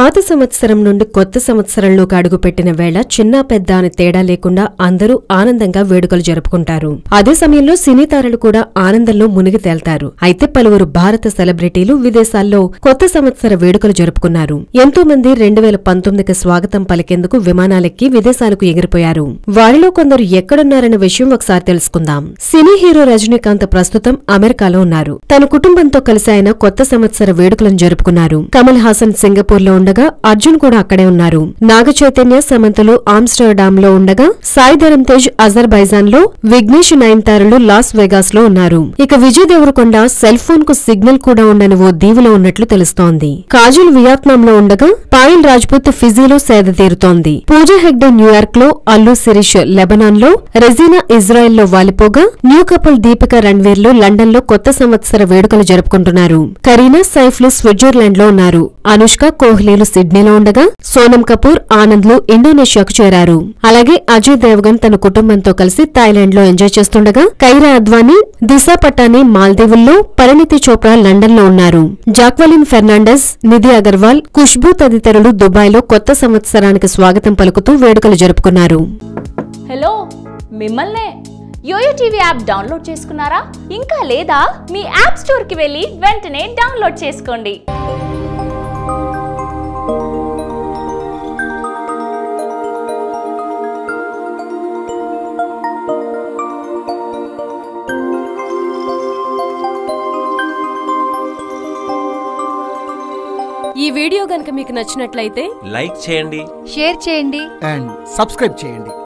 పాత సంవత్సరం నుండి కొత్త సంవత్సరంలోకి అడుగుపెట్టిన వేళ చిన్న పెద్ద అని తేడా లేకుండా అందరూ ఆనందంగా వేడుకలు జరుపుకుంటారు. అదే సమయంలో సినీ తారలు కూడా ఆనందంలో మునిగి తేల్తారు. అయితే పలువురు భారత సెలబ్రిటీలు విదేశాల్లో కొత్త సంవత్సర వేడుకలు జరుపుకున్నారు. ఎంతో మంది 2019కి స్వాగతం పలికేందుకు విమానాలెక్కి విదేశాలకు ఎగిరిపోయారు. వారిలో కొందరు ఎక్కడున్నారన్న విషయం ఒకసారి తెలుసుకుందాం. సినీ హీరో రజనీకాంత్ ప్రస్తుతం అమెరికాలో ఉన్నారు. తన కుటుంబంతో కలిసి ఆయన కొత్త సంవత్సర వేడుకలను జరుపుకున్నారు. కమల్ హాసన్ సింగపూర్ లో ఉండగా అర్జున్ కూడా అక్కడే ఉన్నారు. నాగ చైతన్య సమంతలు ఆమ్స్టర్డామ్ లో ఉండగా సాయి ధరమ్ తేజ్ అజర్బైజాన్ లో, విఘ్నేష్ నయనతారలు లాస్ వెగాస్ లో ఉన్నారు. ఇక విజయ్ దేవరకొండ సెల్ ఫోన్ కు సిగ్నల్ కూడా ఉండని ఓ దీవిలో ఉన్నట్లు తెలుస్తోంది. కాజల్ వియత్నాం లో ఉండగా పాయల్ రాజ్పుత్ ఫిజీలో సేద తీరుతోంది. పూజా హెగ్డే న్యూయార్క్ లో, అల్లు శిరీష్ లెబనాన్ లో, రెజీనా ఇజ్రాయెల్ లో వాలిపోగా న్యూ కపుల్ దీపిక రణ్వీర్ లో లండన్ లో కొత్త సంవత్సర వేడుకలు జరుపుకుంటున్నారు. కరీనా సైఫ్ లు స్విట్జర్లాండ్ లో ఉన్నారు. అనుష్క కోహ్లీలు సిడ్నీలో ఉండగా సోనం కపూర్ ఆనంద్ లు ఇండోనేషియాకు చేరారు. అలాగే అజయ్ దేవగన్ తన కుటుంబంతో కలిసి థాయిలాండ్ లో ఎంజాయ్ చేస్తుండగా కైరా అద్వానీ, దిశా పటానీ మాల్దీవుల్లో, పరిణితి చోప్రా లండన్ లో ఉన్నారు. జాక్వెలిన్ ఫెర్నాండెస్, నిధి అగర్వాల్, ఖుష్బూ తదితరులు దుబాయ్ లో కొత్త సంవత్సరానికి స్వాగతం పలుకుతూ వేడుకలు జరుపుకున్నారు. హలో, మిమ్మల్నే యోయో టీవీ యాప్ డౌన్లోడ్ చేసుకున్నారా? ఇంకా లేదా? మీ యాప్ స్టోర్ కి వెళ్ళి వెంటనే డౌన్లోడ్ చేసుకోండి. ఈ వీడియో గనుక మీకు నచ్చినట్లయితే లైక్ చేయండి, షేర్ చేయండి అండ్ సబ్స్క్రైబ్ చేయండి.